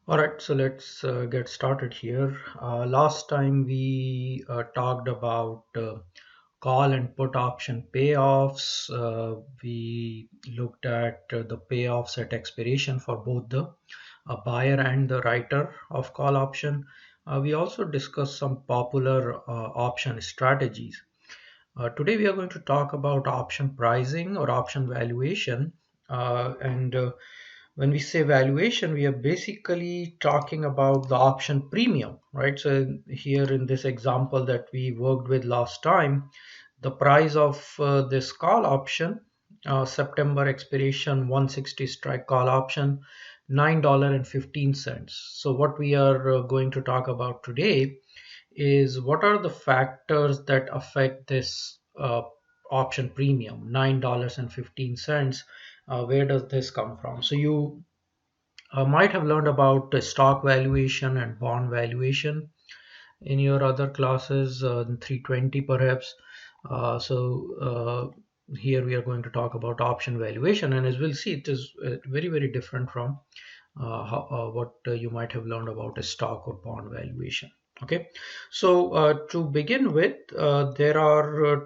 All right, so let's get started here. Last time we talked about call and put option payoffs. We looked at the payoffs at expiration for both the buyer and the writer of call option. We also discussed some popular option strategies. Today we are going to talk about option pricing or option valuation. And When we say valuation, we are basically talking about the option premium, right? So here in this example that we worked with last time, the price of this call option, September expiration 160 strike call option, $9.15. So what we are going to talk about today is what are the factors that affect this option premium, $9.15. Where does this come from? So you might have learned about stock valuation and bond valuation in your other classes, 320 perhaps. Here we are going to talk about option valuation, and as we'll see, it is very different from what you might have learned about a stock or bond valuation. Okay, so to begin with, there are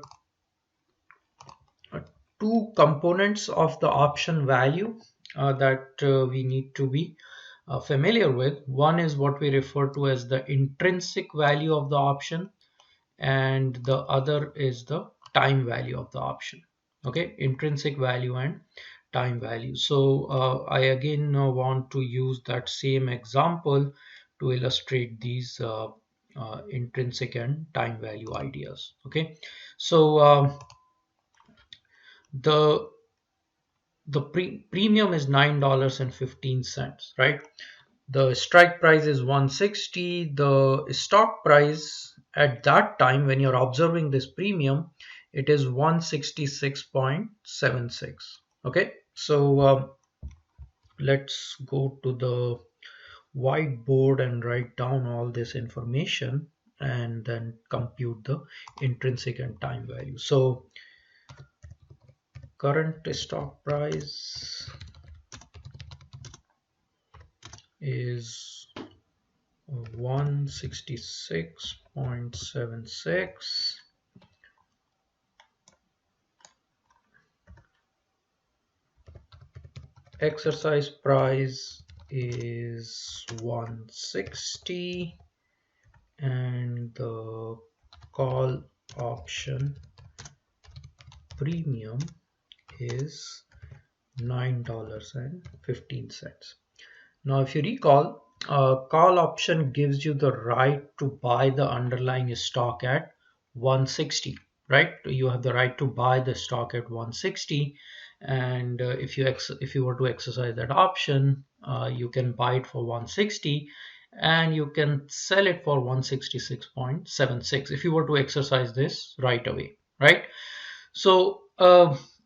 two components of the option value that we need to be familiar with. One is what we refer to as the intrinsic value of the option, and the other is the time value of the option. Okay, intrinsic value and time value. So I again want to use that same example to illustrate these intrinsic and time value ideas. Okay, so the premium is $9.15, right? The strike price is 160. The stock price at that time when you're observing this premium, it is 166.76. Okay, so let's go to the whiteboard and write down all this information and then compute the intrinsic and time value. So current stock price is 166.76. Exercise price is 160, and the call option premium is $9.15. Now, if you recall, call option gives you the right to buy the underlying stock at 160, right? You have the right to buy the stock at 160, and if you were to exercise that option, you can buy it for 160, and you can sell it for 166.76 if you were to exercise this right away, right? So,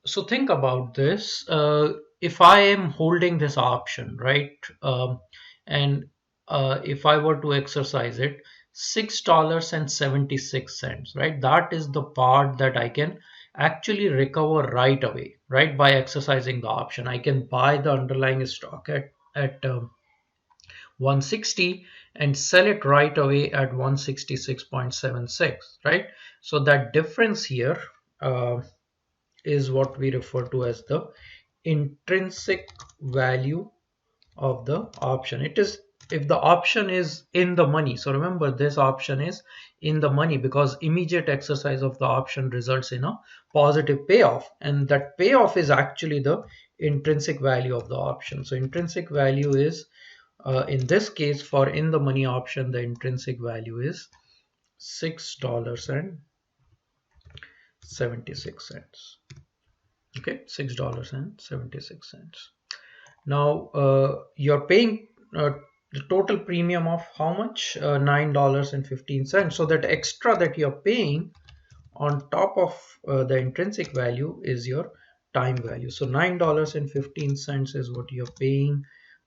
so think about this. If I am holding this option, right, and if I were to exercise it, $6.76, right? That is the part that I can actually recover right away, right? By exercising the option, I can buy the underlying stock at 160 and sell it right away at 166.76, right? So that difference here is what we refer to as the intrinsic value of the option. It is if the option is in the money. So remember, this option is in the money because immediate exercise of the option results in a positive payoff, and that payoff is actually the intrinsic value of the option. So intrinsic value is in this case, for in the money option, the intrinsic value is $6.76. Okay, $6.76. Now you're paying the total premium of how much? $9.15. So that extra that you're paying on top of the intrinsic value is your time value. So $9.15 is what you're paying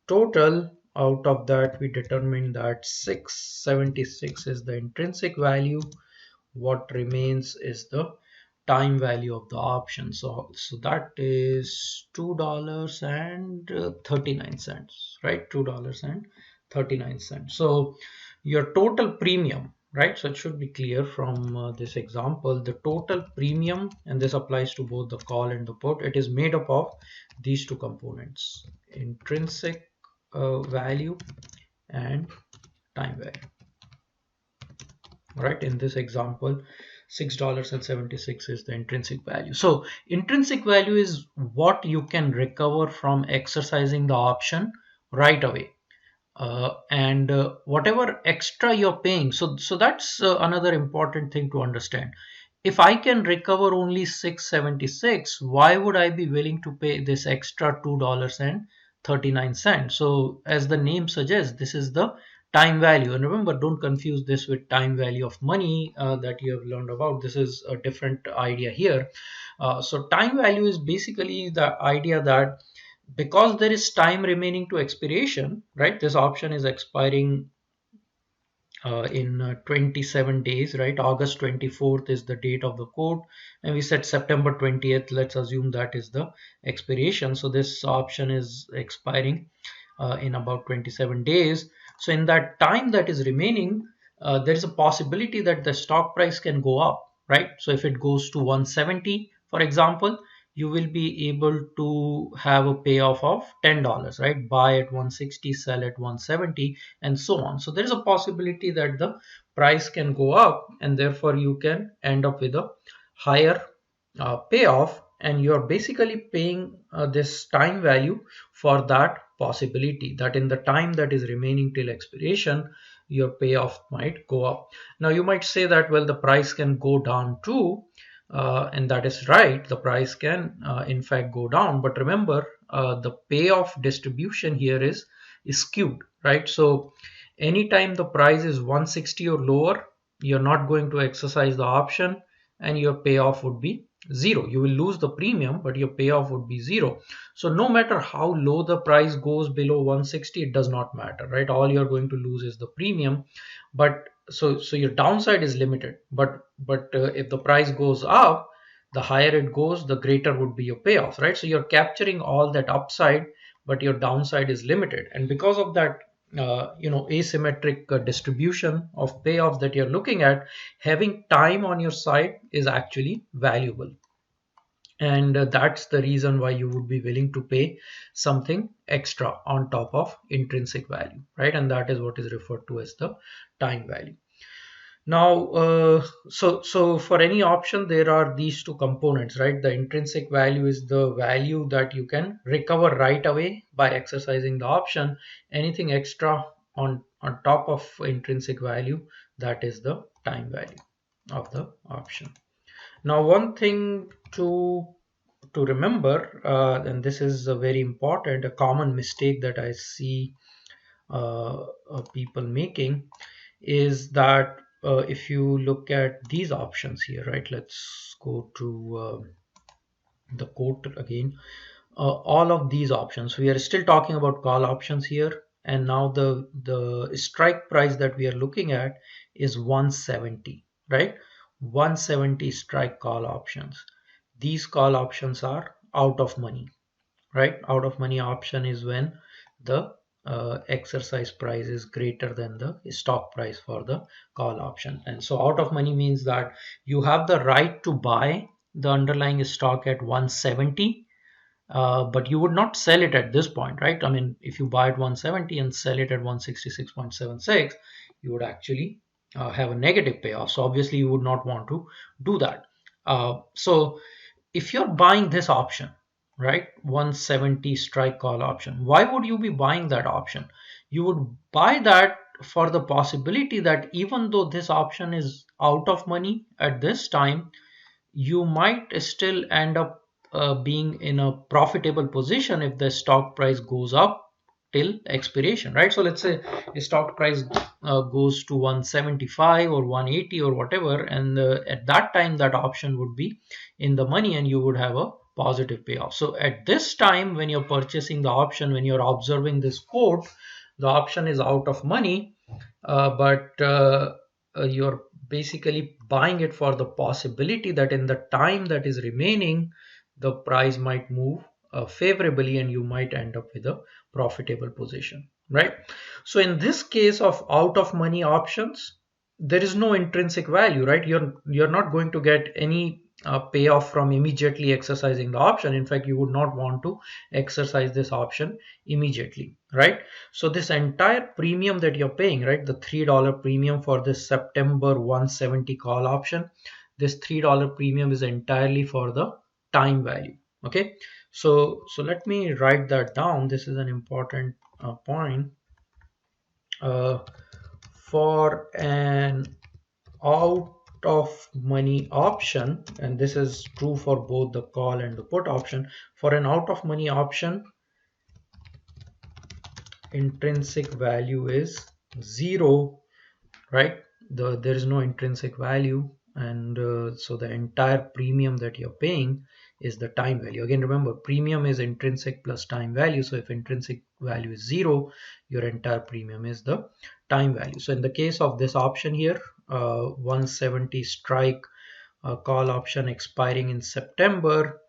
total. Out of that, we determined that 676 is the intrinsic value. What remains is the time value of the option. So that is $2.39, right? $2.39. 39 cents. So your total premium, right? So it should be clear from this example, the total premium, and this applies to both the call and the put, it is made up of these two components, intrinsic value and time value. Right, in this example, $6.76 is the intrinsic value. So intrinsic value is what you can recover from exercising the option right away. And whatever extra you're paying, so that's another important thing to understand. If I can recover only 676, why would I be willing to pay this extra $2.39? So as the name suggests, this is the time value. And remember, don't confuse this with time value of money that you have learned about. This is a different idea here. So time value is basically the idea that because there is time remaining to expiration, right? This option is expiring in 27 days, right? August 24th is the date of the quote, and we said September 20th. Let's assume that is the expiration. So this option is expiring in about 27 days. So in that time that is remaining, there is a possibility that the stock price can go up, right? So if it goes to 170, for example, you will be able to have a payoff of $10, right? Buy at 160, sell at 170, and so on. So there is a possibility that the price can go up, and therefore you can end up with a higher payoff, and you're basically paying this time value for that possibility that in the time that is remaining till expiration, your payoff might go up. Now you might say that, well, the price can go down too. And that is right, the price can in fact go down, but remember, the payoff distribution here is skewed, right? So anytime the price is 160 or lower, you're not going to exercise the option, and your payoff would be zero. You will lose the premium, but your payoff would be zero. So no matter how low the price goes below 160, it does not matter, right? All you're going to lose is the premium. But so your downside is limited, but if the price goes up, the higher it goes, the greater would be your payoff, right? So you're capturing all that upside, but your downside is limited. And because of that asymmetric distribution of payoffs that you're looking at, having time on your side is actually valuable. And that's the reason why you would be willing to pay something extra on top of intrinsic value, right? And that is what is referred to as the time value. Now, so for any option, there are these two components, right? The intrinsic value is the value that you can recover right away by exercising the option. Anything extra on top of intrinsic value, that is the time value of the option. Now, one thing to remember, and this is a very important, a common mistake that I see people making, is that if you look at these options here, right? Let's go to the quote again. All of these options, we are still talking about call options here, and now the strike price that we are looking at is 170, right? 170 strike call options. These call options are out of money, right? Out of money option is when the exercise price is greater than the stock price for the call option. And so out of money means that you have the right to buy the underlying stock at 170, but you would not sell it at this point, right? I mean, if you buy at 170 and sell it at 166.76, you would actually have a negative payoff. So obviously you would not want to do that. So if you're buying this option, right, 170 strike call option, why would you be buying that option? You would buy that for the possibility that even though this option is out of money at this time, you might still end up being in a profitable position if the stock price goes up till expiration, right? So let's say the stock price goes to 175 or 180 or whatever, and at that time that option would be in the money and you would have a positive payoff. So at this time, when you're purchasing the option, when you're observing this quote, the option is out of money, but you're basically buying it for the possibility that in the time that is remaining, the price might move favorably and you might end up with a profitable position, right? So in this case of out of money options, there is no intrinsic value, right? You're not going to get any payoff from immediately exercising the option. In fact, you would not want to exercise this option immediately, right? So this entire premium that you're paying, right, the $3 premium for this September 170 call option, this $3 premium is entirely for the time value. Okay, so let me write that down. This is an important point. For an out of money option, and this is true for both the call and the put option, for an out of money option, intrinsic value is 0, right? There is no intrinsic value, and so the entire premium that you're paying is the time value. Again, remember, premium is intrinsic plus time value. So if intrinsic value is 0, your entire premium is the time value. So in the case of this option here, 170 strike call option expiring in September,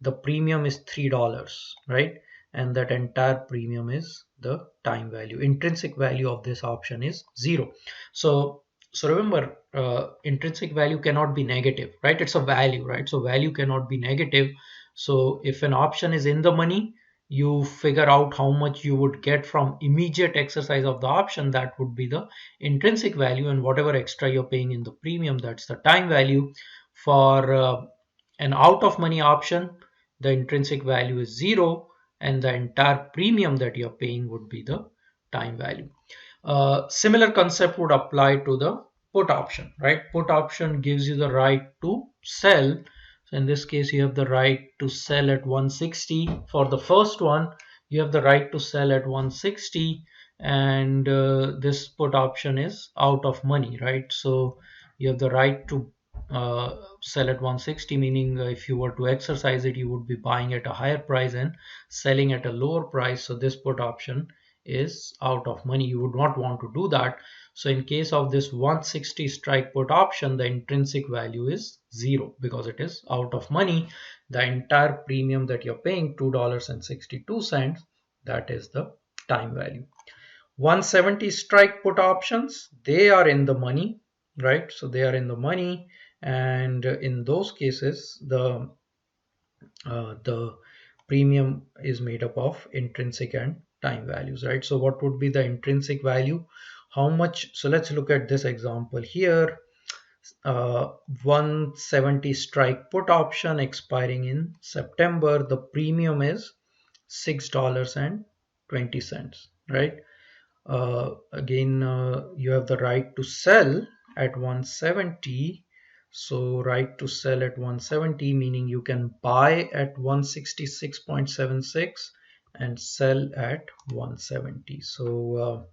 the premium is $3, right? And that entire premium is the time value. Intrinsic value of this option is 0. So remember, intrinsic value cannot be negative, right? It's a value, right? So value cannot be negative. So if an option is in the money, you figure out how much you would get from immediate exercise of the option. That would be the intrinsic value, and whatever extra you're paying in the premium, that's the time value. For an out of money option, the intrinsic value is 0, and the entire premium that you're paying would be the time value. Similar concept would apply to the put option, right? Put option gives you the right to sell. So in this case, you have the right to sell at 160. For the first one, you have the right to sell at 160, and this put option is out of money, right? So you have the right to sell at 160, meaning if you were to exercise it, you would be buying at a higher price and selling at a lower price. So this put option is out of money. You would not want to do that. So in case of this 160 strike put option, the intrinsic value is 0 because it is out of money. The entire premium that you're paying, $2.62, that is the time value. 170 strike put options, they are in the money, right? So they are in the money, and in those cases, the premium is made up of intrinsic and time values, right? So what would be the intrinsic value? How much? So let's look at this example here. 170 strike put option expiring in September. The premium is $6.20, right? Again, you have the right to sell at 170. So right to sell at 170, meaning you can buy at 166.76 and sell at 170. So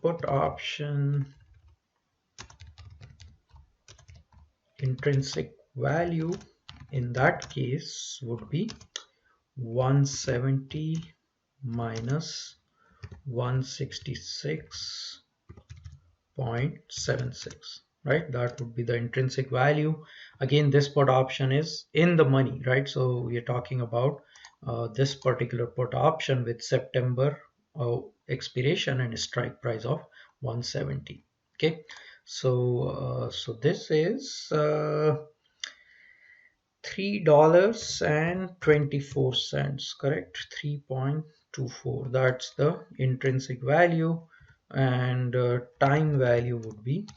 put option intrinsic value in that case would be 170 minus 166.76, right? That would be the intrinsic value. Again, this put option is in the money, right? So we are talking about this particular put option with September expiration and a strike price of 170. Okay, so this is $3.24, correct? 3.24, that's the intrinsic value, and time value would be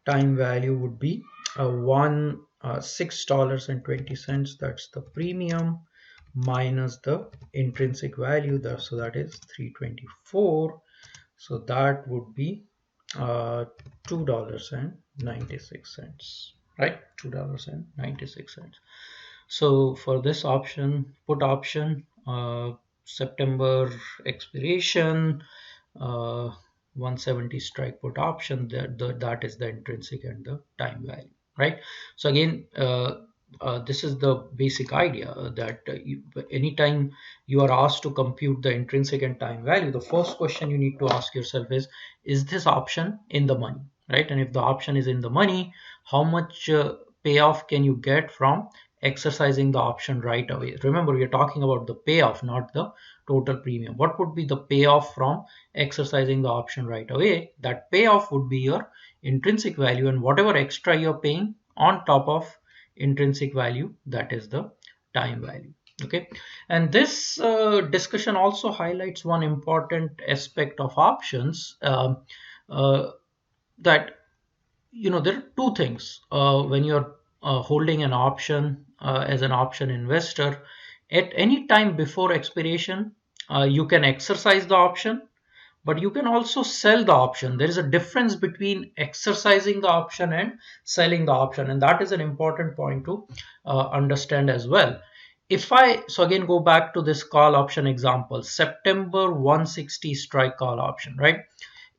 $6.20. That's the premium minus the intrinsic value there, so that is 324. So that would be $2.96, right? $2.96. So for this option, put option, September expiration, 170 strike put option, that is the intrinsic and the time value, right? So again, this is the basic idea that anytime you are asked to compute the intrinsic and time value, the first question you need to ask yourself is this option in the money, right? And if the option is in the money, how much payoff can you get from exercising the option right away. Remember, we are talking about the payoff, not the total premium. What would be the payoff from exercising the option right away? That payoff would be your intrinsic value, and whatever extra you're paying on top of intrinsic value, that is the time value. Okay, and this discussion also highlights one important aspect of options, uh, that there are two things when you're holding an option as an option investor. At any time before expiration, you can exercise the option, but you can also sell the option. There is a difference between exercising the option and selling the option, and that is an important point to understand as well. If I so again go back to this call option example, September 160 strike call option, right?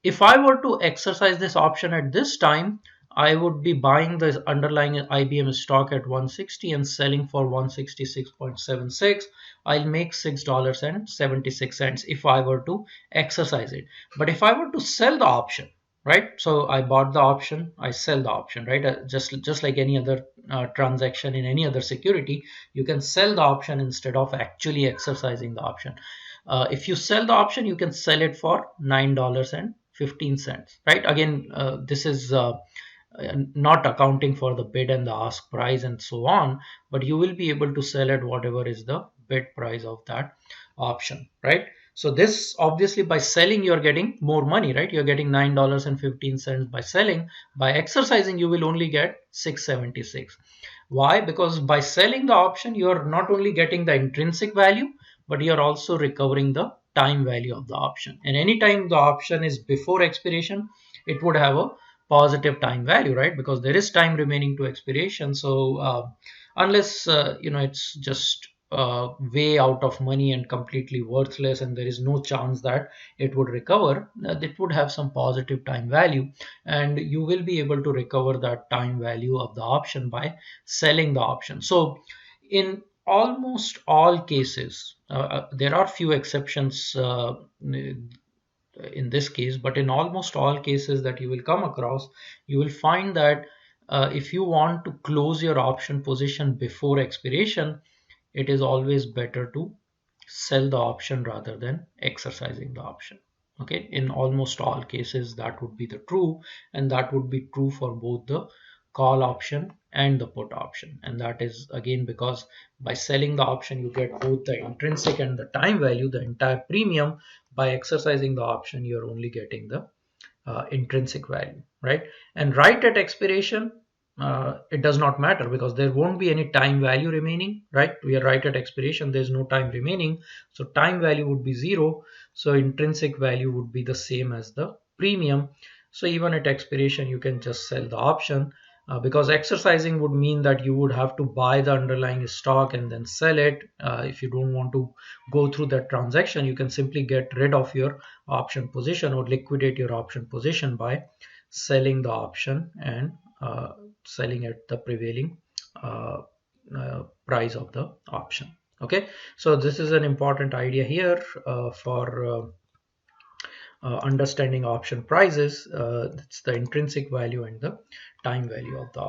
If I were to exercise this option at this time, I would be buying the underlying IBM stock at 160 and selling for 166.76. I'll make $6.76 if I were to exercise it. But if I were to sell the option, right? So I bought the option, I sell the option, right? Just like any other transaction in any other security, you can sell the option instead of actually exercising the option. If you sell the option, you can sell it for $9.15, right? Again, this is not accounting for the bid and the ask price and so on, but you will be able to sell at whatever is the bid price of that option, right? So this, obviously, by selling you're getting more money, right? You're getting $9.15 by selling. By exercising, you will only get 676. Why? Because by selling the option, you're not only getting the intrinsic value, but you're also recovering the time value of the option. And anytime the option is before expiration, it would have a positive time value, right? Because there is time remaining to expiration. So unless it's just way out of money and completely worthless, and there is no chance that it would recover, it would have some positive time value, and you will be able to recover that time value of the option by selling the option. So in almost all cases, there are few exceptions in this case, but in almost all cases that you will come across, you will find that if you want to close your option position before expiration, it is always better to sell the option rather than exercising the option. Okay, in almost all cases that would be the true, and that would be true for both the call option and the put option. And that is again because by selling the option you get both the intrinsic and the time value, the entire premium. By exercising the option, you're only getting the intrinsic value, right? And right at expiration, it does not matter because there won't be any time value remaining, right? We are right at expiration, there's no time remaining, so time value would be zero, so intrinsic value would be the same as the premium. So even at expiration you can just sell the option, because exercising would mean that you would have to buy the underlying stock and then sell it. If you don't want to go through that transaction, you can simply get rid of your option position or liquidate your option position by selling the option and selling at the prevailing price of the option. Okay, so this is an important idea here for understanding option prices. It's the intrinsic value and the time value of the option.